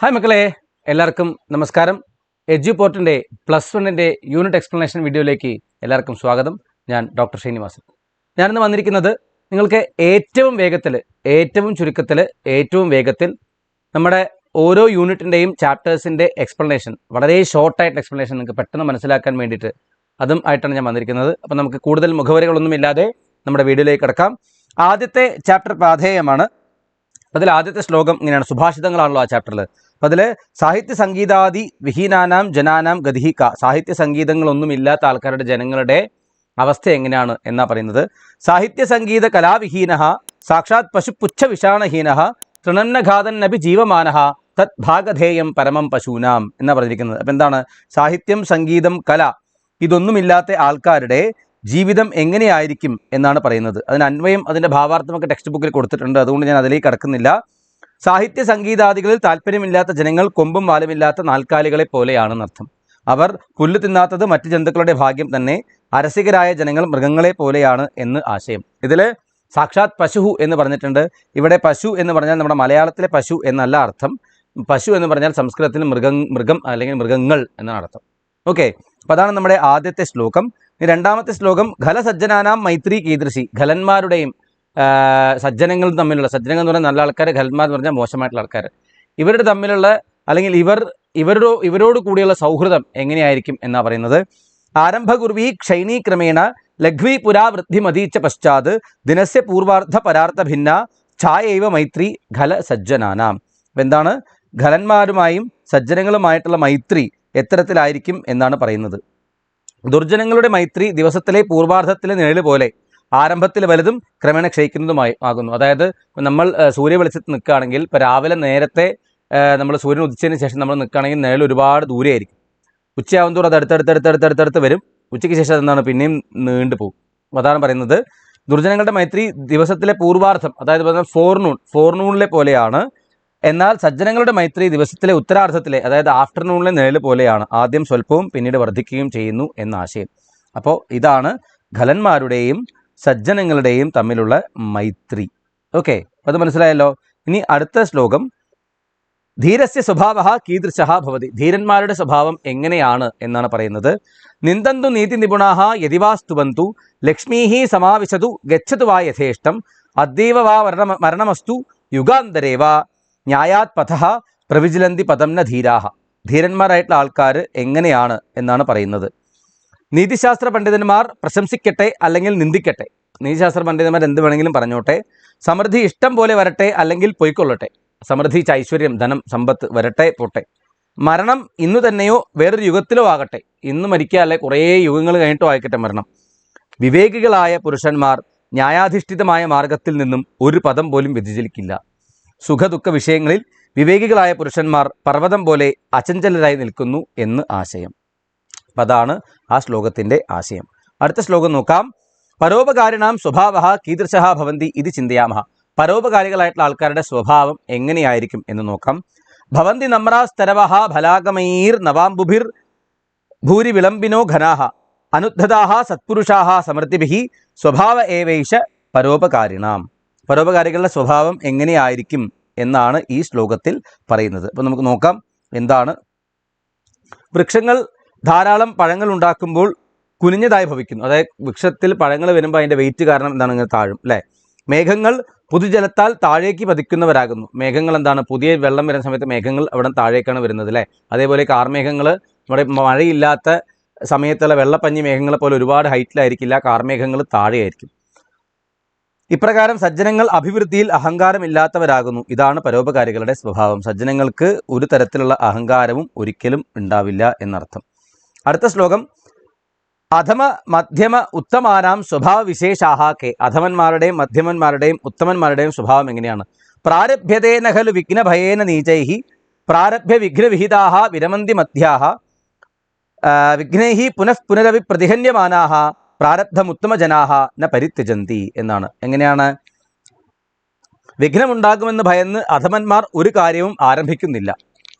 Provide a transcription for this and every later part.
Hi മക്കളെ, എല്ലാവർക്കും നമസ്കാരം. എഡ്യൂപോർട്ടിൻ്റെ +1 യൂണിറ്റ് എക്സ്പ്ലനേഷൻ വീഡിയോയിലേക്ക് എല്ലാവർക്കും സ്വാഗതം. ഞാൻ ഡോക്ടർ ശ്രീനിവാസൻ. ഞാനിന്ന് വന്നിരിക്കുന്നത് നിങ്ങൾക്ക് ഏറ്റവും ചുരുക്കത്തിൽ ഏറ്റവും വേഗത്തിൽ നമ്മുടെ ഓരോ യൂണിറ്റിൻ്റെയും ചാപ്റ്റേഴ്സിൻ്റെ എക്സ്പ്ലനേഷൻ, വളരെ ഷോർട്ടായിട്ട് എക്സ്പ്ലനേഷൻ നിങ്ങൾക്ക് പെട്ടെന്ന് മനസ്സിലാക്കാൻ വേണ്ടിയിട്ട് അതും ആയിട്ടാണ് ഞാൻ വന്നിരിക്കുന്നത്. അപ്പം നമുക്ക് കൂടുതൽ മുഖവരികളൊന്നുമില്ലാതെ നമ്മുടെ വീഡിയോയിലേക്ക് കിടക്കാം. ആദ്യത്തെ ചാപ്റ്റർ പാഥേയമാണ്. അതിൽ ആദ്യത്തെ ശ്ലോകം ഇങ്ങനെയാണ്. സുഭാഷിതങ്ങളാണല്ലോ ആ ചാപ്റ്ററിൽ. അപ്പം അതിൽ സാഹിത്യ സംഗീതാദി വിഹീനാനാം ജനാനാം ഗതിഹിക, സാഹിത്യ സംഗീതങ്ങളൊന്നുമില്ലാത്ത ആൾക്കാരുടെ ജനങ്ങളുടെ അവസ്ഥ എങ്ങനെയാണ് എന്നാ പറയുന്നത്. സാഹിത്യ സംഗീത കലാവിഹീന സാക്ഷാത് പശുപുച്ഛ വിഷാണഹീന തൃണന്നഘാതൻ നബി ജീവമാനഹ തത് ഭാഗധേയം പരമം പശൂനാം എന്നാ പറഞ്ഞിരിക്കുന്നത്. അപ്പം എന്താണ്? സാഹിത്യം, സംഗീതം, കല ഇതൊന്നുമില്ലാത്ത ആൾക്കാരുടെ ജീവിതം എങ്ങനെയായിരിക്കും എന്നാണ് പറയുന്നത്. അതിന് അന്വയം, അതിൻ്റെ ഭാവാർത്ഥമൊക്കെ ടെക്സ്റ്റ് ബുക്കിൽ കൊടുത്തിട്ടുണ്ട്, അതുകൊണ്ട് ഞാൻ അതിലേക്ക് കടക്കുന്നില്ല. സാഹിത്യ സംഗീതാദികളിൽ താല്പര്യമില്ലാത്ത ജനങ്ങൾ കൊമ്പും വാലുമില്ലാത്ത നാൽക്കാലികളെ പോലെയാണെന്നർത്ഥം. അവർ പുല്ല് തിന്നാത്തത് മറ്റ് ജന്തുക്കളുടെ ഭാഗ്യം തന്നെ. അരസികരായ ജനങ്ങൾ മൃഗങ്ങളെ പോലെയാണ് എന്ന് ആശയം. ഇതിൽ സാക്ഷാത് പശു എന്ന് പറഞ്ഞിട്ടുണ്ട്. ഇവിടെ പശു എന്ന് പറഞ്ഞാൽ നമ്മുടെ മലയാളത്തിലെ പശു എന്നല്ല അർത്ഥം. പശു എന്ന് പറഞ്ഞാൽ സംസ്കൃതത്തിൽ മൃഗം അല്ലെങ്കിൽ മൃഗങ്ങൾ എന്നാണ് അർത്ഥം. ഓക്കെ, അപ്പോൾ അതാണ് നമ്മുടെ ആദ്യത്തെ ശ്ലോകം. രണ്ടാമത്തെ ശ്ലോകം ഖലസജ്ജനാനാം മൈത്രി കീദൃശി, ഖലന്മാരുടെയും സജ്ജനങ്ങളും തമ്മിലുള്ള, സജ്ജനങ്ങൾ എന്ന് പറഞ്ഞാൽ നല്ല ആൾക്കാർ, ഖലന്മാർ എന്ന് പറഞ്ഞാൽ മോശമായിട്ടുള്ള ആൾക്കാർ, ഇവരുടെ തമ്മിലുള്ള അല്ലെങ്കിൽ ഇവരോട് കൂടിയുള്ള സൗഹൃദം എങ്ങനെയായിരിക്കും എന്നാ പറയുന്നത്. ആരംഭകുർവീ ക്ഷൈണീക്രമേണ ലഘ്വീ പുരാവൃദ്ധി മതീച്ച പശ്ചാത് ദിനസ്യ പൂർവാർദ്ധ പരാർത്ഥ ഭിന്ന ഛായൈവ മൈത്രി ഖല സജ്ജനാനാം. എന്താണ്? ഖലന്മാരുമായും സജ്ജനങ്ങളുമായിട്ടുള്ള മൈത്രി എത്തരത്തിലായിരിക്കും എന്നാണ് പറയുന്നത്. ദുർജനങ്ങളുടെ മൈത്രി ദിവസത്തിലെ പൂർവാർദ്ധത്തിലെ നിഴല് പോലെ ആരംഭത്തിൽ വലുതും ക്രമേണ ക്ഷയിക്കുന്നതുമായി ആകുന്നു. അതായത് നമ്മൾ സൂര്യ വെളിച്ചത്ത് നിൽക്കുകയാണെങ്കിൽ, ഇപ്പോൾ രാവിലെ നേരത്തെ നമ്മൾ സൂര്യൻ ഉദിച്ചതിന് ശേഷം നമ്മൾ നിൽക്കുകയാണെങ്കിൽ നിഴൽ ഒരുപാട് ദൂരെയായിരിക്കും. ഉച്ചയാകുമ്പോൾ അത് അടുത്തടുത്ത് വരും. ഉച്ചയ്ക്ക് ശേഷം അതെന്താണ് പിന്നെയും നീണ്ടു പോകും. അതാണ് പറയുന്നത് ദുർജനങ്ങളുടെ മൈത്രി ദിവസത്തിലെ പൂർവാർദ്ധം, അതായത് ഫോർനൂണിലെ പോലെയാണ്. എന്നാൽ സജ്ജനങ്ങളുടെ മൈത്രി ദിവസത്തിലെ ഉത്തരാർദ്ധത്തിലെ, അതായത് ആഫ്റ്റർനൂണിലെ നിഴൽ പോലെയാണ്. ആദ്യം സ്വല്പവും പിന്നീട് വർദ്ധിക്കുകയും ചെയ്യുന്നു എന്ന ആശയം. അപ്പോൾ ഇതാണ് ഖലന്മാരുടെയും സജ്ജനങ്ങളുടെയും തമ്മിലുള്ള മൈത്രി. ഓക്കെ, അത് മനസ്സിലായല്ലോ. ഇനി അടുത്ത ശ്ലോകം ധീരസ്യ സ്വഭാവ കീദൃശഃ ഭവതി, ധീരന്മാരുടെ സ്വഭാവം എങ്ങനെയാണ് എന്നാണ് പറയുന്നത്. നിന്ദന്തു നീതി നിപുണാഃ യദിവാ സ്തുവന്തു ലക്ഷ്മീഃ സമാവിശതു ഗച്ഛതു വാ യഥേഷ്ടം അദ്യൈവ വാ മരണമസ്തു യുഗാന്തരേ വാ ന്യായാത് പഥഃ പ്രവിജിലന്തി പദം ന ധീരാഹ. ധീരന്മാരായിട്ടുള്ള ആൾക്കാർ എങ്ങനെയാണ് എന്നാണ് പറയുന്നത്. നീതിശാസ്ത്ര പണ്ഡിതന്മാർ പ്രശംസിക്കട്ടെ അല്ലെങ്കിൽ നിന്ദിക്കട്ടെ, നീതിശാസ്ത്ര പണ്ഡിതന്മാർ എന്ത് വേണമെങ്കിലും പറഞ്ഞോട്ടെ. സമൃദ്ധി ഇഷ്ടം പോലെ വരട്ടെ അല്ലെങ്കിൽ പൊയ്ക്കൊള്ളട്ടെ. സമൃദ്ധി, ഐശ്വര്യം, ധനം, സമ്പത്ത് വരട്ടെ പോട്ടെ. മരണം ഇന്നു തന്നെയോ വേറൊരു യുഗത്തിലോ ആകട്ടെ. ഇന്ന് മരിക്കുക അല്ലെ കുറേ യുഗങ്ങൾ കഴിഞ്ഞിട്ടോ ആയിക്കട്ടെ മരണം. വിവേകികളായ പുരുഷന്മാർ ന്യായാധിഷ്ഠിതമായ മാർഗത്തിൽ നിന്നും ഒരു പദം പോലും വ്യതിചലിക്കില്ല. സുഖദുഃഖ വിഷയങ്ങളിൽ വിവേകികളായ പുരുഷന്മാർ പർവ്വതം പോലെ അചഞ്ചലരായി നിൽക്കുന്നു എന്ന് ആശയം. അപ്പം അതാണ് ആ ശ്ലോകത്തിൻ്റെ ആശയം. അടുത്ത ശ്ലോകം നോക്കാം. പരോപകാരിണാം സ്വഭാവ കീദൃശഃ ഭവന്തി ഇത് ചിന്തയാമഹ. പരോപകാരികളായിട്ടുള്ള ആൾക്കാരുടെ സ്വഭാവം എങ്ങനെയായിരിക്കും എന്ന് നോക്കാം. ഭവന്തി നമ്രാസ്തരവഃ ഫലാഗമൈർ നവാംബുഭിർ ഭൂരി വിളംബിനോ ഘനാഃ അനുദ്ധതാഃ സത്പുരുഷാഃ സമൃദ്ധിഭിഃ സ്വഭാവ ഏവൈഷ പരോപകാരിണാം. പരോപകാരികളുടെ സ്വഭാവം എങ്ങനെയായിരിക്കും എന്നാണ് ഈ ശ്ലോകത്തിൽ പറയുന്നത്. അപ്പോൾ നമുക്ക് നോക്കാം എന്താണ്. വൃക്ഷങ്ങൾ ധാരാളം പഴങ്ങൾ ഉണ്ടാക്കുമ്പോൾ കുനിഞ്ഞതായി ഭവിക്കുന്നു. അതായത് വൃക്ഷത്തിൽ പഴങ്ങൾ വരുമ്പോൾ അതിൻ്റെ വെയിറ്റ് കാരണം എന്താണ്, ഇങ്ങനെ താഴും അല്ലേ. മേഘങ്ങൾ പുതുജലത്താൽ താഴേക്ക് പതിക്കുന്നവരാകുന്നു. മേഘങ്ങൾ എന്താണ്, പുതിയ വെള്ളം വരുന്ന സമയത്ത് മേഘങ്ങൾ അവിടെ താഴേക്കാണ് വരുന്നത് അല്ലേ. അതേപോലെ കാർമേഘങ്ങൾ നമ്മുടെ മഴയില്ലാത്ത സമയത്തുള്ള വെള്ളപ്പഞ്ഞി മേഘങ്ങളെ പോലെ ഒരുപാട് ഹൈറ്റിലായിരിക്കില്ല, കാർമേഘങ്ങൾ താഴെയായിരിക്കും. ഇപ്രകാരം സജ്ജനങ്ങൾ അഭിവൃദ്ധിയിൽ അഹങ്കാരമില്ലാത്തവരാകുന്നു. ഇതാണ് പരോപകാരികളുടെ സ്വഭാവം. സജ്ജനങ്ങൾക്ക് ഒരു തരത്തിലുള്ള അഹങ്കാരവും ഒരിക്കലും ഉണ്ടാവില്ല എന്നർത്ഥം. അടുത്ത ശ്ലോകം അധമ മധ്യമ ഉത്തമാനാം സ്വഭാവ വിശേഷാഃ കെ. അധമന്മാരുടെയും മധ്യമന്മാരുടെയും ഉത്തമന്മാരുടെയും സ്വഭാവം എങ്ങനെയാണ്. പ്രാരഭ്യതേന ഖലു വിഘ്നഭയേന നീചൈഃ പ്രാരഭ്യ വിഘ്നവിഹിതാഃ വിരമന്തി മധ്യാഃ വിഘ്നൈഃ പുനഃപുനരവി പ്രതിഹന്യമാനാഃ പ്രാരബ്ധമുത്തമജനാഃ ന പരിത്യജന്തി എന്നാണ്. എങ്ങനെയാണ്? വിഘ്നമുണ്ടാകുമെന്ന് ഭയന്ന് അധമന്മാർ ഒരു കാര്യവും ആരംഭിക്കുന്നില്ല.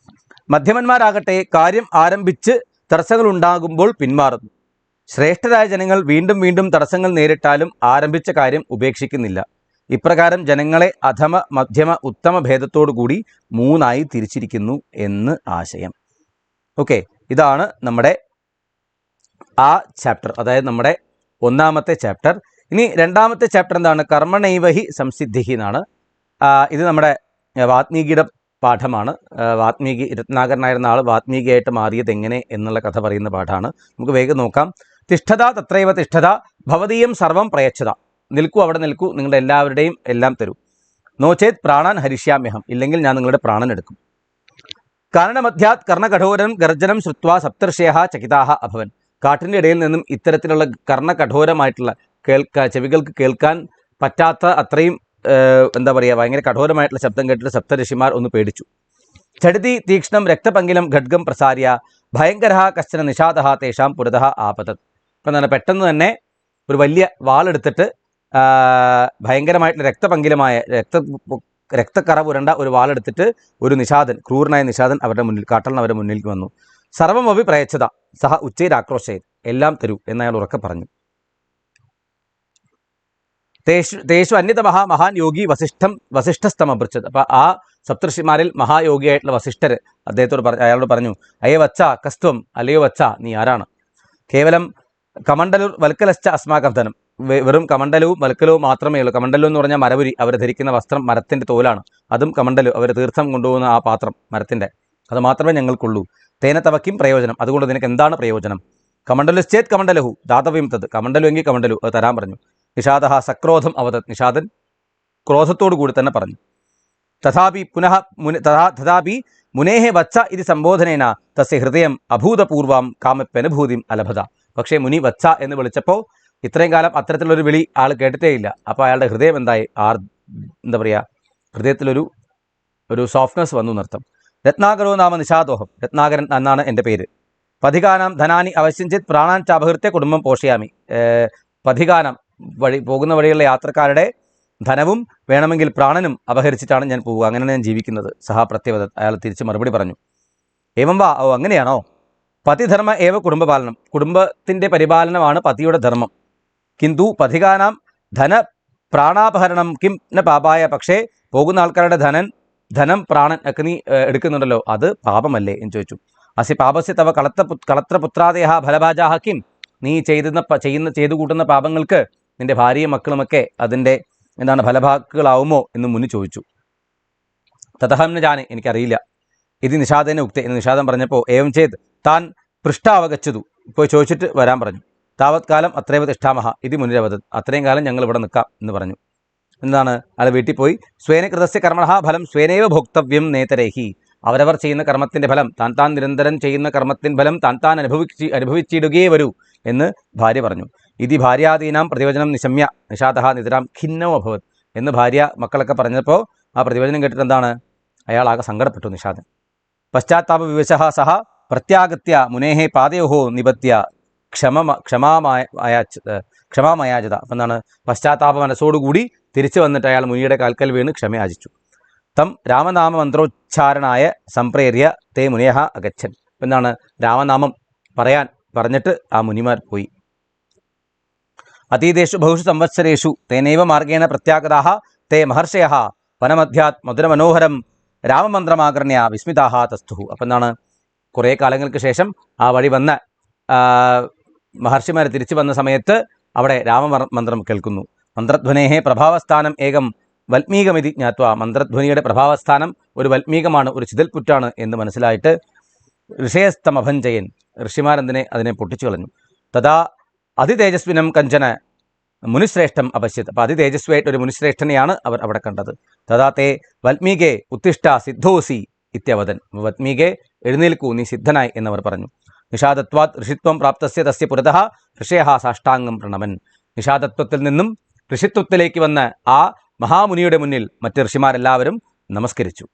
മധ്യമന്മാരാകട്ടെ കാര്യം ആരംഭിച്ച് തടസ്സങ്ങൾ ഉണ്ടാകുമ്പോൾ പിന്മാറുന്നു. ശ്രേഷ്ഠരായ ജനങ്ങൾ വീണ്ടും വീണ്ടും തടസ്സങ്ങൾ നേരിട്ടാലും ആരംഭിച്ച കാര്യം ഉപേക്ഷിക്കുന്നില്ല. ഇപ്രകാരം ജനങ്ങളെ അധമ മധ്യമ ഉത്തമ ഭേദത്തോടു കൂടി മൂന്നായി തിരിച്ചിരിക്കുന്നു എന്ന് ആശയം. ഓക്കെ, ഇതാണ് നമ്മുടെ ആ ചാപ്റ്റർ, അതായത് നമ്മുടെ ഒന്നാമത്തെ ചാപ്റ്റർ. ഇനി രണ്ടാമത്തെ ചാപ്റ്റർ എന്താണ്? കർമ്മണൈവഹി സംസിദ്ധി എന്നാണ്. ഇത് നമ്മുടെ വാത്മീകിയുടെ പാഠമാണ്. വാത്മീകി രത്നാകരനായിരുന്ന ആൾ വാത്മീകിയായിട്ട് മാറിയത് എങ്ങനെ എന്നുള്ള കഥ പറയുന്ന പാഠമാണ്. നമുക്ക് വേഗം നോക്കാം. തിഷ്ഠത തത്രൈവ തിഷ്ഠത ഭവതീയം സർവം പ്രയച്ഛത. നിൽക്കൂ, അവിടെ നിൽക്കൂ, നിങ്ങളുടെ എല്ലാവരുടെയും എല്ലാം തരൂ. നോചേത് പ്രാണാൻ ഹരിഷ്യാമ്യഹം, ഇല്ലെങ്കിൽ ഞാൻ നിങ്ങളുടെ പ്രാണൻ എടുക്കും. കാരണമധ്യാത് കർണകഠോരം ഗർജനം ശ്രുത്വാ സപ്തർഷയഃ ചകിതാഹ അഭവൻ. കാട്ടിൻ്റെ ഇടയിൽ നിന്നും ഇത്തരത്തിലുള്ള കർണകഠോരമായിട്ടുള്ള ചെവികൾക്ക് കേൾക്കാൻ പറ്റാത്ത അത്രയും എന്താ പറയുക, ഭയങ്കര കഠോരമായിട്ടുള്ള ശബ്ദം കേട്ടിട്ട് സപ്തഋഷിമാർ ഒന്ന് പേടിച്ചു. ചടിതി തീക്ഷ്ണം രക്തപങ്കിലം ഖഡ്ഗം പ്രസാര്യ ഭയങ്കര കശ്ചന നിഷാദ തേഷാം പുരതഃ ആപതത്. അപ്പം എന്താണ്, പെട്ടെന്ന് തന്നെ ഒരു വലിയ വാളെടുത്തിട്ട് ഭയങ്കരമായിട്ടുള്ള രക്തപങ്കിലമായ രക്തക്കറ പുരണ്ട ഒരു വാളെടുത്തിട്ട് ഒരു നിഷാദൻ, ക്രൂരനായ നിഷാദൻ അവരുടെ മുന്നിൽ, കാട്ടലിന് അവരുടെ മുന്നിലേക്ക് വന്നു. സർവമഭി പ്രയച്ഛത സഹ ഉച്ചൈരാക്രോശയത്. എല്ലാം തരൂ എന്ന് അയാൾ ഉറക്കെ പറഞ്ഞു. തേഷു അന്യതമഹ മഹാൻ യോഗി വസിഷ്ഠസ്തമഭൃച്ഛത്. അപ്പോൾ ആ സപ്തർഷിമാരിൽ മഹായോഗിയായിട്ടുള്ള വസിഷ്ഠർ അദ്ദേഹത്തോട് അയാളോട് പറഞ്ഞു, അയ്യ വച്ച കസ്ത്വം, അല്ലയോ വച്ച നീ ആരാണ്? കേവലം കമണ്ഡലൂർ വൽക്കലശ്ച അസ്മാകം ധനം. വെറും കമണ്ഡലവും വൽക്കലവും മാത്രമേ ഉള്ളൂ. കമണ്ഡലം എന്ന് പറഞ്ഞാൽ മരപുരി, അവർ ധരിക്കുന്ന വസ്ത്രം മരത്തിൻ്റെ തോലാണ്. അതും കമണ്ഡലു, അവർ തീർത്ഥം കൊണ്ടുപോകുന്ന ആ പാത്രം മരത്തിൻ്റെ, അത് മാത്രമേ ഞങ്ങൾക്കുള്ളൂ. തേന തവക്കും പ്രയോജനം, അതുകൊണ്ട് നിനക്ക് എന്താണ് പ്രയോജനം? കമണ്ഡലുശ്ചേത് കമണ്ഡലഹു ദാതവ്യം തത്. കമണ്ഡലു എങ്കിൽ കമണ്ഡലു, അത് തരാൻ പറഞ്ഞു. നിഷാദ സക്രോധം അവതത്. നിഷാദൻ ക്രോധത്തോടു കൂടി തന്നെ പറഞ്ഞു. തഥാപി മുനേഹ വത്സ ഇത് സംബോധനേന തസ്യ ഹൃദയം അഭൂതപൂർവം കാമപ്യനുഭൂതിം അലഭത. പക്ഷേ മുനി വത്സ എന്ന് വിളിച്ചപ്പോൾ ഇത്രയും കാലം അത്തരത്തിലുള്ളൊരു വിളി ആൾ കേട്ടിട്ടേ ഇല്ല. അപ്പോൾ അയാളുടെ ഹൃദയം എന്തായി, എന്താ പറയുക, ഹൃദയത്തിലൊരു സോഫ്റ്റ്നെസ് വന്നു എന്നർത്ഥം. രത്നാകരോ നാമ നിഷാദോഹം, രത്നാകരൻ എന്നാണ് എൻ്റെ പേര്. പഥികാനാം ധനാനി അവശ്യഞ്ചിത് പ്രാണാൻ ചാപഹൃത്യ കുടുംബം പോഷയാമി. പഥികാനം പോകുന്ന വഴിയുള്ള യാത്രക്കാരുടെ ധനവും വേണമെങ്കിൽ പ്രാണനും അപഹരിച്ചിട്ടാണ് ഞാൻ പോവുക, അങ്ങനെയാണ് ഞാൻ ജീവിക്കുന്നത്. സഹാ പ്രത്യവത, അയാൾ തിരിച്ച് മറുപടി പറഞ്ഞു. ഏവം വാ, ഓ അങ്ങനെയാണോ? പതിധർമ്മ ഏവ കുടുംബപാലനം, കുടുംബത്തിൻ്റെ പരിപാലനമാണ് പതിയുടെ ധർമ്മം. കിന്തു പഥികാനാം ധന പ്രാണാപഹരണം കിം ന പാപായ. പക്ഷേ പോകുന്ന ആൾക്കാരുടെ ധനം പ്രാണൻ ഒക്കെ നീ എടുക്കുന്നുണ്ടല്ലോ, അത് പാപമല്ലേ എന്ന് ചോദിച്ചു. അസി പാപസ്യ തവ കളത്രപുത്രാദേഹ ഫലഭാജാഹ കിം. നീ ചെയ്തു കൂട്ടുന്ന പാപങ്ങൾക്ക് നിന്റെ ഭാര്യയും മക്കളുമൊക്കെ അതിൻ്റെ എന്താണ് ഫലഭാക്കുകളാവുമോ എന്ന് മുനി ചോദിച്ചു. തതഹംന ജാനെ, എനിക്കറിയില്ല. ഇത് നിഷാദേനെ ഉക്തെ എന്ന് നിഷാദം പറഞ്ഞപ്പോൾ ഏവം ചെയ്ത് താൻ പൃഷ്ടാവഗച്ഛതു, ഇപ്പോൾ ചോദിച്ചിട്ട് വരാൻ പറഞ്ഞു. താവത് കാലം അത്രേവ തിഷ്ഠാമഹ ഇത് മുനിരവതത്. അത്രയും കാലം ഞങ്ങൾ ഇവിടെ നിൽക്കാം എന്ന് പറഞ്ഞു. എന്താണ്, അത് വീട്ടിൽ പോയി സ്വേന കൃതസ്യ കർമ്മണ ഫലം സ്വേനൈവ ഭോക്തവ്യം നേതരേഹി. അവരവർ ചെയ്യുന്ന കർമ്മത്തിൻ്റെ ഫലം, താൻ നിരന്തരം ചെയ്യുന്ന കർമ്മത്തിൻ്റെ ഫലം താൻ അനുഭവിച്ചിടുകയേ വരൂ എന്ന് ഭാര്യ പറഞ്ഞു. ഇതി ഭാര്യാദീനാം പ്രതിവചനം നിശമ്യ നിഷാദ നിതരാം ഖിന്നോ അഭവത് എന്ന് ഭാര്യ മക്കളൊക്കെ പറഞ്ഞപ്പോൾ ആ പ്രതിവചനം കേട്ടിട്ട് എന്താണ്, അയാൾ ആകെ സങ്കടപ്പെട്ടു നിഷാദൻ. പശ്ചാത്താപ വിവശഃ സഹ പ്രത്യാഗത്യ മുനേഹേ പാദയോഹോ നിപത്യ ക്ഷമാമയാചത. അപ്പം എന്താണ്, പശ്ചാത്താപ മനസ്സോടുകൂടി തിരിച്ചു വന്നിട്ട് അയാൾ മുനിയുടെ കാൽക്കൽ വീണ് ക്ഷമയാചിച്ചു. തം രാമനാമ മന്ത്രോച്ചാരണായ സംപ്രേര്യ തേ മുനിയഹ അഗച്ഛൻ. എന്താണ്, രാമനാമം പറഞ്ഞിട്ട് ആ മുനിമാർ പോയി. അതീതേഷു ബഹുഷു സംവത്സരേഷു തേനൈവ മാർഗേണ പ്രത്യാഗതാഹ തേ മഹർഷയഃ വനമധ്യാത് മധുരമനോഹരം രാമമന്ത്രമാകർണ്യ വിസ്മിതാഹ തസ്തുഹു. അപ്പം എന്താണ്, കുറേ കാലങ്ങൾക്ക് ശേഷം ആ വഴി വന്ന മഹർഷിമാർ തിരിച്ചു വന്ന സമയത്ത് അവിടെ രാമമന്ത്രം കേൾക്കുന്നു. മന്ത്രധ്വനേഹേ പ്രഭാവസ്ഥാനം ഏകം വൽമീകമിതി ജ്ഞാത്വ. മന്ത്രധ്വനിയുടെ പ്രഭാവസ്ഥാനം ഒരു വൽമീകമാണ്, ഒരു ചിതൽപുറ്റാണ് എന്ന് മനസ്സിലായിട്ട് ഋഷയസ്തമഭഞ്ജയൻ, അതിനെ പൊട്ടിച്ചു കളഞ്ഞു. തഥാ അതിതേജസ്വിനം കഞ്ചന മുനിശ്രേഷ്ഠം അപശ്യത്. അപ്പോൾ അതിതേജസ്വിയായിട്ട് ഒരു മുനിശ്രേഷ്ഠനെയാണ് അവർ അവിടെ കണ്ടത്. തഥാ തേ വൽമീകെ ഉത്തിഷ്ഠ സിദ്ധോസി ഇത്യവദൻ. വൽമീകെ എഴുന്നേൽക്കൂ, നീ സിദ്ധനായി എന്നവർ പറഞ്ഞു. നിഷാദത്വാത് ഋഷിത്വം പ്രാപ്തസ്യ തസ്യ പുരതഃ ഋഷയഃ സാഷ്ടാംഗം പ്രണമൻ. നിഷാദത്വത്തിൽ നിന്നും ഋഷിത്വത്തിലേക്ക് വന്ന ആ മഹാമുനിയുടെ മുന്നിൽ മറ്റ് ഋഷിമാരെല്ലാവരും നമസ്കരിച്ചു.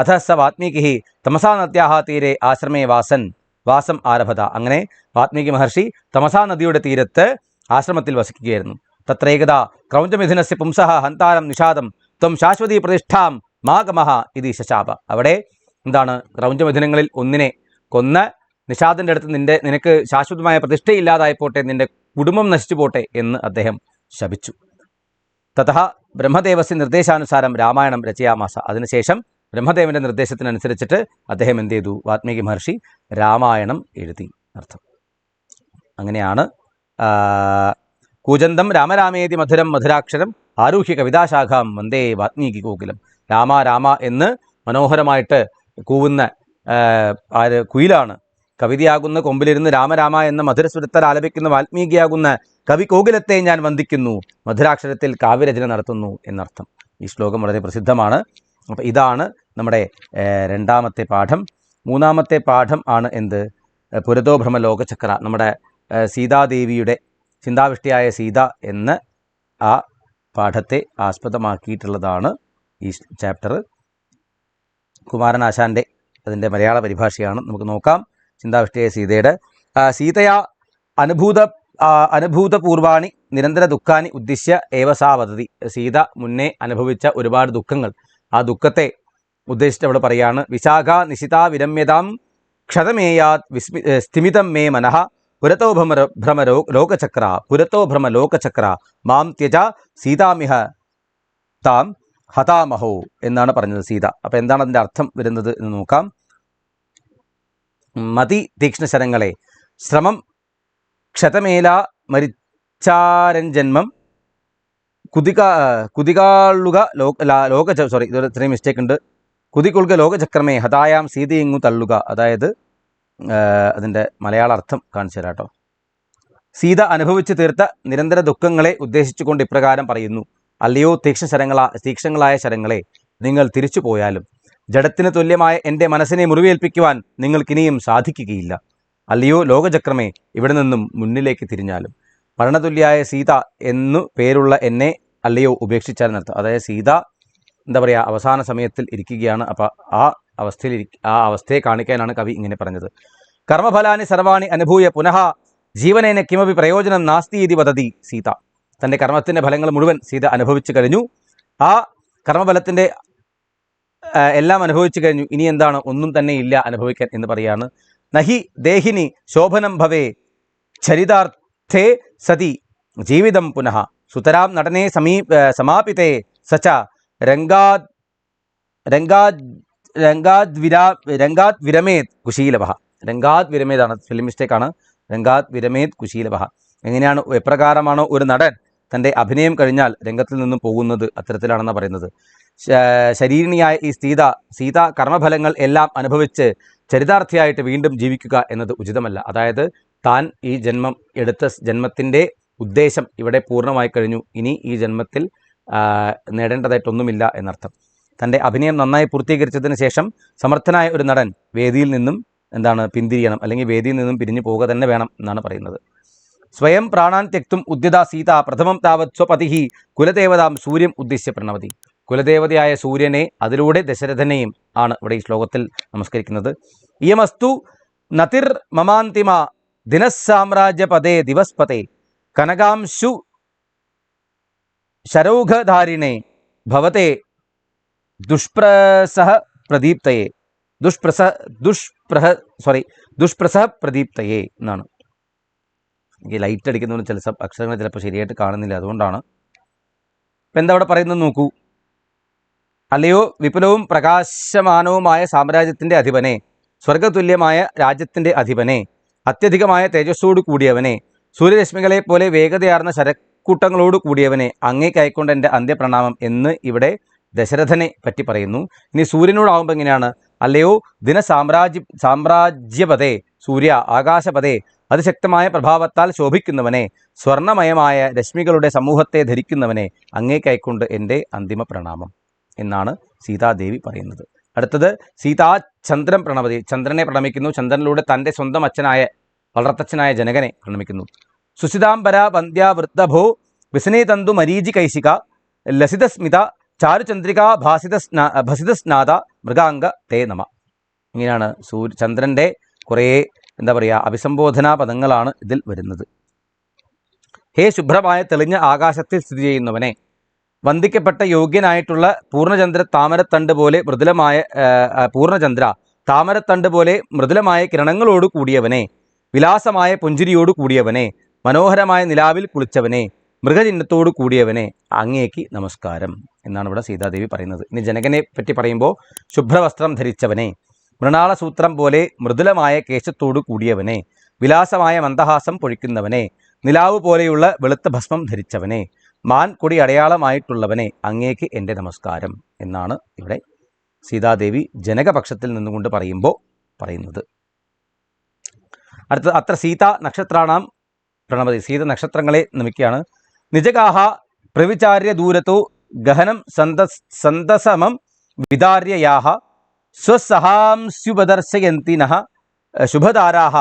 അഥ സ വാത്മീകി തമസാ നദ്യാഹ തീരെ ആശ്രമേ വാസം ആരഭത. അങ്ങനെ വാത്മീകി മഹർഷി തമസാ നദിയുടെ തീരത്ത് ആശ്രമത്തിൽ വസിക്കുകയായിരുന്നു. തത്രേകദാ ക്രൗഞ്ചമിഥുനസ്യ പുംസഃ ഹന്താരം നിഷാദം ത്വം ശാശ്വതീ പ്രതിഷ്ഠാം മാഗമഹ ഇതി ശശാപ. അവിടെ എന്താണ്, ക്രൗഞ്ചമിഥുനങ്ങളിൽ ഒന്നിനെ കൊന്ന നിഷാദിൻ്റെ അടുത്ത് നിനക്ക് ശാശ്വതമായ പ്രതിഷ്ഠയില്ലാതായി പോട്ടെ, നിന്റെ കുടുംബം നശിച്ചു പോട്ടെ എന്ന് അദ്ദേഹം ശപിച്ചു. തതഃ ബ്രഹ്മദേവസ്യ നിർദ്ദേശാനുസാരം രാമായണം രചയാമാസ. അതിനുശേഷം ബ്രഹ്മദേവന്റെ നിർദ്ദേശത്തിനനുസരിച്ചിട്ട് അദ്ദേഹം എന്ത് ചെയ്തു? വാൽമീകി മഹർഷി രാമായണം എഴുതി അർത്ഥം. അങ്ങനെയാണ് കൂജന്തം രാമരാമേതി മധുരം മധുരാക്ഷരം ആരൂഹ്യ കവിതാശാഖാം വന്ദേ വാൽമീകി കോകിലം. രാമ രാമ എന്ന് മനോഹരമായിട്ട് കൂവുന്ന കുയിലാണ്. കവിതയാകുന്ന കൊമ്പിലിരുന്ന് രാമരാമ എന്ന മധുരസ്വരത്താൽ ആലപിക്കുന്ന വാൽമീകിയാകുന്ന കവി കോകിലത്തെ ഞാൻ വന്ദിക്കുന്നു, മധുരാക്ഷരത്തിൽ കാവ്യരചന നടത്തുന്നു എന്നർത്ഥം. ഈ ശ്ലോകം വളരെ പ്രസിദ്ധമാണ്. അപ്പോൾ ഇതാണ് നമ്മുടെ രണ്ടാമത്തെ പാഠം. മൂന്നാമത്തെ പാഠം ആണ് എന്ത്? പുരതോ ഭ്രമ ലോകചക്ര. നമ്മുടെ സീതാദേവിയുടെ ചിന്താവിഷ്ടിയായ സീത എന്ന ആ പാഠത്തെ ആസ്പദമാക്കിയിട്ടുള്ളതാണ് ഈ ചാപ്റ്റർ. കുമാരനാശാൻ്റെ അതിൻ്റെ മലയാള പരിഭാഷയാണ്. നമുക്ക് നോക്കാം. ചിന്താവിഷ്ടിയായ സീതയുടെ സീതയാ അനുഭൂതപൂർവാണി നിരന്തര ദുഃഖാനി ഉദ്ദിശ്യ ഏവസാ വദതി. സീത മുന്നേ അനുഭവിച്ച ഒരുപാട് ദുഃഖങ്ങൾ, ആ ദുഃഖത്തെ ഉദ്ദേശിച്ച് അവിടെ പറയാണ്. വിശാഖ നിശിതാ വിരമ്യതാം ക്ഷതമേയാത് സ്ഥിമിതം മേ മനഃ പുരത്തോ ഭ്രമ ലോകചക്ര പുരത്തോ ഭ്രമ ലോകചക്ര മാം ത്യജ സീതാമിഹ താം ഹതാമഹോ എന്നാണ് പറഞ്ഞത് സീത. അപ്പം എന്താണ് അതിൻ്റെ അർത്ഥം വരുന്നത് എന്ന് നോക്കാം. മതി തീക്ഷ്ണശരങ്ങളെ ശ്രമം ക്ഷതമേല മരിച്ചാരഞ്ജന്മം കുതികാളുക ഇതൊരു ഇത്രയും മിസ്റ്റേക്ക് ഉണ്ട്. കുതികൊള്ളുക ലോകചക്രമേ ഹതായാം സീതയിങ്ങു തള്ളുക. അതായത് അതിൻ്റെ മലയാള അർത്ഥം കാണിച്ചു തരാം കേട്ടോ. സീത അനുഭവിച്ചു തീർത്ത നിരന്തര ദുഃഖങ്ങളെ ഉദ്ദേശിച്ചുകൊണ്ട് ഇപ്രകാരം പറയുന്നു. അല്ലയോ തീക്ഷ്ണങ്ങളായ ശരങ്ങളെ, നിങ്ങൾ തിരിച്ചു പോയാലും ജഡത്തിന് തുല്യമായ എൻ്റെ മനസ്സിനെ മുറിവേൽപ്പിക്കുവാൻ നിങ്ങൾക്കിനിയും സാധിക്കുകയില്ല. അല്ലയോ ലോകചക്രമേ, ഇവിടെ നിന്നും മുന്നിലേക്ക് തിരിഞ്ഞാലും. മരണതുല്യായ സീത എന്നു പേരുള്ള എന്നെ അല്ലയോ ഉപേക്ഷിച്ചാൽ നടത്തും. അതായത് സീത എന്താ പറയുക, അവസാന സമയത്തിൽ ഇരിക്കുകയാണ്. അപ്പോൾ ആ അവസ്ഥയെ കാണിക്കാനാണ് കവി ഇങ്ങനെ പറഞ്ഞത്. കർമ്മഫലാനി സർവാണി അനുഭൂയ പുനഃ ജീവനേന കിമപി പ്രയോജനം നാസ്തി ഇതി വദതി സീത. തൻ്റെ കർമ്മത്തിൻ്റെ ഫലങ്ങൾ മുഴുവൻ സീത അനുഭവിച്ചു കഴിഞ്ഞു. ആ കർമ്മഫലത്തിൻ്റെ എല്ലാം അനുഭവിച്ചു കഴിഞ്ഞു. ഇനി എന്താണ്? ഒന്നും തന്നെ ഇല്ല അനുഭവിക്കാൻ എന്ന് പറയാണ്. നഹി ദേഹിനി ശോഭനം ഭവേ ചരിതാർത്ഥേ സതി ജീവിതം പുനഃ സുതരാം നടനെ സമാപിതേ സച്ച രംഗാത് വിരമേത് കുശീലവ. രംഗാത് വിരമേതാണ്, ഫിലിം മിസ്റ്റേക്കാണ്. രംഗാത് വിരമേത് കുശീലവ. എങ്ങനെയാണ്, എപ്രകാരമാണോ ഒരു നടൻ തൻ്റെ അഭിനയം കഴിഞ്ഞാൽ രംഗത്തിൽ നിന്നും പോകുന്നത്, അത്തരത്തിലാണെന്നാണ് പറയുന്നത്. ശരീരിണിയായ ഈ സീത കർമ്മഫലങ്ങൾ എല്ലാം അനുഭവിച്ച് ചരിതാർത്ഥിയായിട്ട് വീണ്ടും ജീവിക്കുക എന്നത് ഉചിതമല്ല. അതായത് താൻ ഈ എടുത്ത ജന്മത്തിൻ്റെ ഉദ്ദേശം ഇവിടെ പൂർണ്ണമായി കഴിഞ്ഞു. ഇനി ഈ ജന്മത്തിൽ നേടേണ്ടതായിട്ടൊന്നുമില്ല എന്നർത്ഥം. തൻ്റെ അഭിനയം നന്നായി പൂർത്തീകരിച്ചതിന് ശേഷം സമർത്ഥനായ ഒരു നടൻ വേദിയിൽ നിന്നും പിന്തിരിയണം, അല്ലെങ്കിൽ വേദിയിൽ നിന്നും പിരിഞ്ഞു പോവുക തന്നെ വേണം എന്നാണ് പറയുന്നത്. സ്വയം പ്രാണാൻ ത്യക്തും ഉദ്യത സീത പ്രഥമം താവത് സ്വപതിഹി കുലദേവതാം സൂര്യം ഉദ്ദിശ്യ പ്രണവതി. കുലദേവതയായ സൂര്യനെ, അതിലൂടെ ദശരഥനെയും ആണ് ഇവിടെ ഈ ശ്ലോകത്തിൽ നമസ്കരിക്കുന്നത്. ഇയമസ്തു നതിർ മമാന്തിമ ദിനസാമ്രാജ്യപദേ ദിവസ്പതേ കനകാംശു ശരൗഘധാരിണേ ഭവത്തെ ദുഷ്പ്രസഹ പ്രദീപ്തയെ ദുഷ്പ്രസഹ പ്രദീപ്തയെ എന്നാണ്. എനിക്ക് ലൈറ്റ് അടിക്കുന്നതുകൊണ്ട് ചില അക്ഷരങ്ങൾ ചിലപ്പോൾ ശരിയായിട്ട് കാണുന്നില്ല, അതുകൊണ്ടാണ്. ഇപ്പം എന്താ അവിടെ പറയുന്നത് നോക്കൂ. അല്ലയോ വിപുലവും പ്രകാശമാനവുമായ സാമ്രാജ്യത്തിൻ്റെ അധിപനെ, സ്വർഗതുല്യമായ രാജ്യത്തിൻ്റെ അധിപനെ, അത്യധികമായ തേജസ്സോടു കൂടിയവനെ, സൂര്യരശ്മികളെ പോലെ വേഗതയാർന്ന ശരക്കൂട്ടങ്ങളോട് കൂടിയവനെ, അങ്ങേക്കയക്കൊണ്ട് എൻ്റെ അന്ത്യപ്രണാമം എന്ന് ഇവിടെ ദശരഥനെ പറ്റി പറയുന്നു. ഇനി സൂര്യനോടാവുമ്പോൾ എങ്ങനെയാണ്? അല്ലയോ സാമ്രാജ്യപദേ, സൂര്യ ആകാശപദേ, അതിശക്തമായ പ്രഭാവത്താൽ ശോഭിക്കുന്നവനെ, സ്വർണമയമായ രശ്മികളുടെ സമൂഹത്തെ ധരിക്കുന്നവനെ, അങ്ങേക്കയക്കൊണ്ട് എൻ്റെ അന്തിമ പ്രണാമം എന്നാണ് സീതാദേവി പറയുന്നത്. അടുത്തത് സീതാ ചന്ദ്രൻ പ്രണവതി. ചന്ദ്രനെ പ്രണമിക്കുന്നു. ചന്ദ്രനിലൂടെ തൻ്റെ സ്വന്തം അച്ഛനായ വളർത്തച്ഛനായ ജനകനെ പ്രണമിക്കുന്നു. സുസിതാംബര വന്ധ്യ വൃദ്ധഭോ വിസ്നേതന്തു മരീചി കൈശിക ലസിതസ്മിത ചാരുചന്ദ്രിക ഭസിതസ്നാഥ മൃഗാംഗ തേ നമ. ഇങ്ങനെയാണ് ചന്ദ്രൻ്റെ കുറേ അഭിസംബോധനാ പദങ്ങളാണ് ഇതിൽ വരുന്നത്. ഹേ ശുഭ്രമായ തെളിഞ്ഞ ആകാശത്തിൽ സ്ഥിതി ചെയ്യുന്നവനെ, വന്ദിക്കപ്പെട്ട യോഗ്യനായിട്ടുള്ള താമരത്തണ്ട് പോലെ മൃദുലമായ കിരണങ്ങളോട് കൂടിയവനെ, വിലാസമായ പുഞ്ചിരിയോട് കൂടിയവനെ, മനോഹരമായ നിലാവിൽ കുളിച്ചവനെ, മൃഗചിഹ്നത്തോടു കൂടിയവനെ അങ്ങേക്ക് നമസ്കാരം എന്നാണ് ഇവിടെ സീതാദേവി പറയുന്നത്. ഇനി ജനകനെ പറ്റി പറയുമ്പോൾ ശുഭ്രവസ്ത്രം ധരിച്ചവനെ, മൃണാളസൂത്രം പോലെ മൃദുലമായ കേശത്തോടു കൂടിയവനെ, വിലാസമായ മന്ദഹാസം പൊഴിക്കുന്നവനെ, നിലാവ് പോലെയുള്ള വെളുത്ത ഭസ്മം ധരിച്ചവനെ, മാൻ കൊടി അടയാളമായിട്ടുള്ളവനെ അങ്ങേക്ക് എൻ്റെ നമസ്കാരം എന്നാണ് ഇവിടെ സീതാദേവി ജനകപക്ഷത്തിൽ നിന്നുകൊണ്ട് പറയുന്നത്. അടുത്തത് അത്ര സീത നക്ഷത്രാണാം പ്രണമതി. സീത നക്ഷത്രങ്ങളെ നമിക്കുകയാണ്. നിജഗാഹ പ്രവിചാര്യ ദൂരത്തോ ഗഹനം സന്തസമം വിദാര്യയാഹ സ്വസഹാംസ്യുപദർശയന്തിനഃ ശുഭതാരാഹ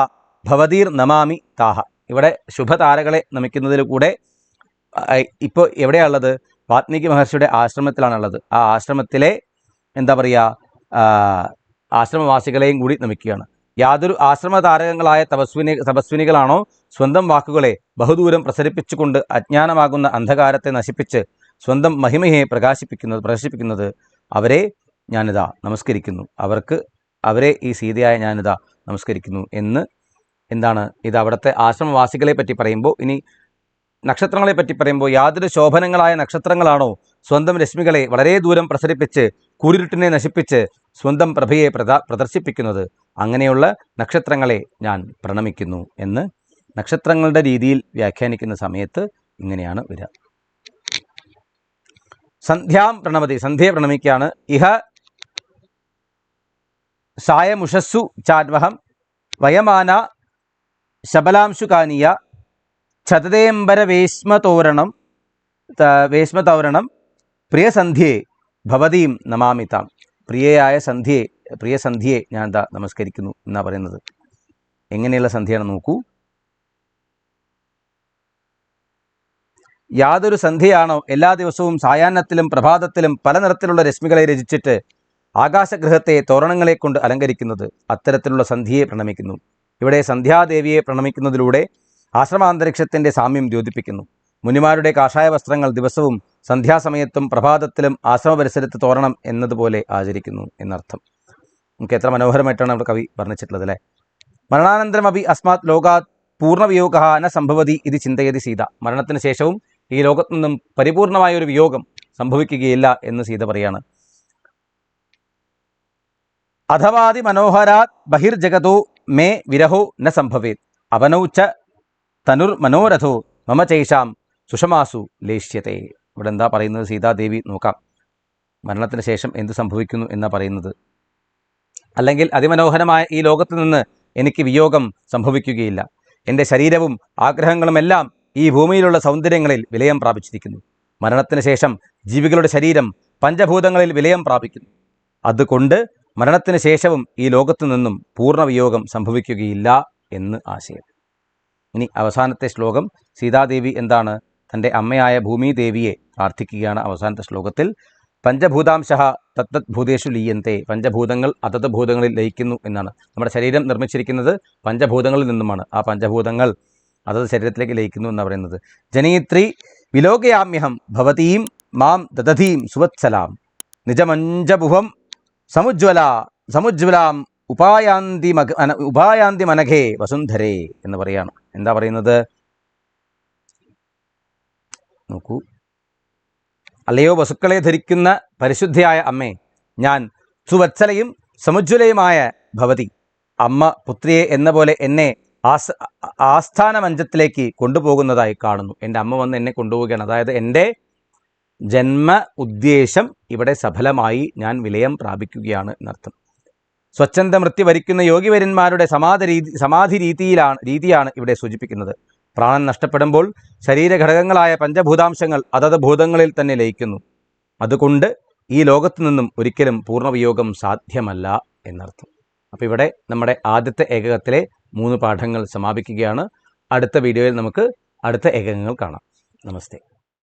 ഭവതീർ നമാമി താഹ. ഇവിടെ ശുഭതാരകളെ നമിക്കുന്നതിലൂടെ ഇപ്പോൾ എവിടെയാണുള്ളത്? വാത്മീകി മഹർഷിയുടെ ആശ്രമത്തിലാണുള്ളത്. ആ ആശ്രമത്തിലെ എന്താ പറയുക, ആശ്രമവാസികളെയും കൂടി നമിക്കുകയാണ്. യാതൊരു ആശ്രമതാരകങ്ങളായ തപസ്വിനികളാണോ സ്വന്തം വാക്കുകളെ ബഹുദൂരം പ്രസരിപ്പിച്ചുകൊണ്ട് അജ്ഞാനമാകുന്ന അന്ധകാരത്തെ നശിപ്പിച്ച് സ്വന്തം മഹിമയെ പ്രകാശിപ്പിക്കുന്നത് അവരെ ഞാനിതാ നമസ്കരിക്കുന്നു, അവരെ ഈ സീതയായ ഞാനിതാ നമസ്കരിക്കുന്നു എന്ന് എന്താണ് ഇത് അവിടുത്തെ ആശ്രമവാസികളെ പറ്റി പറയുമ്പോൾ. ഇനി നക്ഷത്രങ്ങളെ പറ്റി പറയുമ്പോൾ യാതൊരു ശോഭനങ്ങളായ നക്ഷത്രങ്ങളാണോ സ്വന്തം രശ്മികളെ വളരെ ദൂരം പ്രസരിപ്പിച്ച് കൂരിരുട്ടിനെ നശിപ്പിച്ച് സ്വന്തം പ്രഭയെ പ്രദർശിപ്പിക്കുന്നത്, അങ്ങനെയുള്ള നക്ഷത്രങ്ങളെ ഞാൻ പ്രണമിക്കുന്നു എന്ന് നക്ഷത്രങ്ങളുടെ രീതിയിൽ വ്യാഖ്യാനിക്കുന്ന സമയത്ത് ഇങ്ങനെയാണ് വരിക. സന്ധ്യാം പ്രണമതി. സന്ധ്യയെ പ്രണമിക്കുകയാണ്. ഇഹ സായമുഷസ്സു ചാദ്വഹം വയമാന ശബലാംശുകാനീയ ഛതതേംബര വേശ്മതോരണം പ്രിയസന്ധ്യയെ ഭവതീം നമാമിതാം. പ്രിയ സന്ധ്യയെ ഞാൻ എന്താ നമസ്കരിക്കുന്നു എന്നാ പറയുന്നത്. എങ്ങനെയുള്ള സന്ധ്യയാണ് നോക്കൂ. യാതൊരു സന്ധ്യയാണോ എല്ലാ ദിവസവും സായാഹ്നത്തിലും പ്രഭാതത്തിലും പല നിറത്തിലുള്ള രശ്മികളെ രചിച്ചിട്ട് ആകാശഗൃഹത്തെ തോരണങ്ങളെ കൊണ്ട് അലങ്കരിക്കുന്നത്, അത്തരത്തിലുള്ള സന്ധ്യയെ പ്രണമിക്കുന്നു. ഇവിടെ സന്ധ്യാദേവിയെ പ്രണമിക്കുന്നതിലൂടെ ആശ്രമാന്തരീക്ഷത്തിൻ്റെ സാമ്യം ദ്യോതിപ്പിക്കുന്നു. മുനിമാരുടെ കാഷായ വസ്ത്രങ്ങൾ ദിവസവും സന്ധ്യാസമയത്തും പ്രഭാതത്തിലും ആശ്രമ പരിസരത്ത് തോരണം എന്നതുപോലെ ആചരിക്കുന്നു എന്നർത്ഥം. നമുക്ക് എത്ര മനോഹരമായിട്ടാണ് നമ്മുടെ കവി വർണ്ണിച്ചിട്ടുള്ളത് അല്ലേ. മരണാനന്തരം അഭി അസ്മാത് ലോകാത് പൂർണ്ണവിയോഗ ന സംഭവതി ഇത് ചിന്തയതി സീത. മരണത്തിന് ശേഷവും ഈ ലോകത്തു നിന്നും പരിപൂർണമായ ഒരു വിയോഗം സംഭവിക്കുകയില്ല എന്ന് സീത പറയാണ്. അഥവാതി മനോഹരാത് ബഹിർജഗതോ മേ വിരഹോ ന സംഭവേത് അവനൗച്ച തനുർ മനോരഥോ മമ ചൈഷാം സുഷമാസു ലേഷ്യത്തെ. ഇവിടെ എന്താ പറയുന്നത്? സീതാദേവി നോക്കാം, മരണത്തിന് ശേഷം എന്ത് സംഭവിക്കുന്നു എന്നാ പറയുന്നത്. അല്ലെങ്കിൽ അതിമനോഹരമായ ഈ ലോകത്ത് നിന്ന് എനിക്ക് വിയോഗം സംഭവിക്കുകയില്ല. എൻ്റെ ശരീരവും ആഗ്രഹങ്ങളുമെല്ലാം ഈ ഭൂമിയിലുള്ള സൗന്ദര്യങ്ങളിൽ വിലയം പ്രാപിച്ചിരിക്കുന്നു. മരണത്തിന് ശേഷം ജീവികളുടെ ശരീരം പഞ്ചഭൂതങ്ങളിൽ വിലയം പ്രാപിക്കുന്നു. അതുകൊണ്ട് മരണത്തിന് ശേഷവും ഈ ലോകത്തു നിന്നും പൂർണ്ണവിയോഗം സംഭവിക്കുകയില്ല എന്ന് ആശയം. ഇനി അവസാനത്തെ ശ്ലോകം, സീതാദേവി എന്താണ് തൻ്റെ അമ്മയായ ഭൂമിദേവിയെ പ്രാർത്ഥിക്കുകയാണ്. അവസാനത്തെ ശ്ലോകത്തിൽ പഞ്ചഭൂതാംശഃ തത്തത് ഭൂതേഷു ലീയന്തേ. പഞ്ചഭൂതങ്ങൾ അതത് ഭൂതങ്ങളിൽ ലയിക്കുന്നു എന്നാണ്. നമ്മുടെ ശരീരം നിർമ്മിച്ചിരിക്കുന്നത് പഞ്ചഭൂതങ്ങളിൽ നിന്നുമാണ്. ആ പഞ്ചഭൂതങ്ങൾ അതത് ശരീരത്തിലേക്ക് ലയിക്കുന്നു എന്നാണ് പറയുന്നത്. ജനയിത്രി വിലോകയാമ്യഹം ഭവതീം മാം ദദധീം സുവത്സലാം നിജമഞ്ജഭുവം സമുജ്വലാം ഉപായാന്തി മനഘേ വസുന്ധരേ എന്ന് പറയാണ്. എന്താ പറയുന്നത് നോക്കൂ. അല്ലയോ വസുക്കളെ ധരിക്കുന്ന പരിശുദ്ധയായ അമ്മേ, ഞാൻ സുവത്സലയും സമുജ്വലയുമായ ഭവതി, അമ്മ പുത്രിയെ എന്ന പോലെ എന്നെ ആസ്ഥാന മഞ്ചത്തിലേക്ക് കൊണ്ടുപോകുന്നതായി കാണുന്നു. എൻ്റെ അമ്മ വന്ന് എന്നെ കൊണ്ടുപോവുകയാണ്. അതായത് എൻ്റെ ജന്മ ഉദ്ദേശം ഇവിടെ സഫലമായി ഞാൻ വിലയം പ്രാപിക്കുകയാണ് എന്നർത്ഥം. സ്വച്ഛന്ത മൃത്യു വരിക്കുന്ന യോഗിവര്യന്മാരുടെ സമാധി രീതിയാണ് ഇവിടെ സൂചിപ്പിക്കുന്നത്. പ്രാണൻ നഷ്ടപ്പെടുമ്പോൾ ശരീരഘടകങ്ങളായ പഞ്ചഭൂതാംശങ്ങൾ അതത് ഭൂതങ്ങളിൽ തന്നെ ലയിക്കുന്നു. അതുകൊണ്ട് ഈ ലോകത്തു നിന്നും ഒരിക്കലും പൂർണ്ണവിയോഗം സാധ്യമല്ല എന്നർത്ഥം. അപ്പോൾ ഇവിടെ നമ്മുടെ ആദ്യത്തെ ഏകകത്തിലെ 3 പാഠങ്ങൾ സമാപിക്കുകയാണ്. അടുത്ത വീഡിയോയിൽ നമുക്ക് അടുത്ത ഏകകങ്ങൾ കാണാം. നമസ്തേ.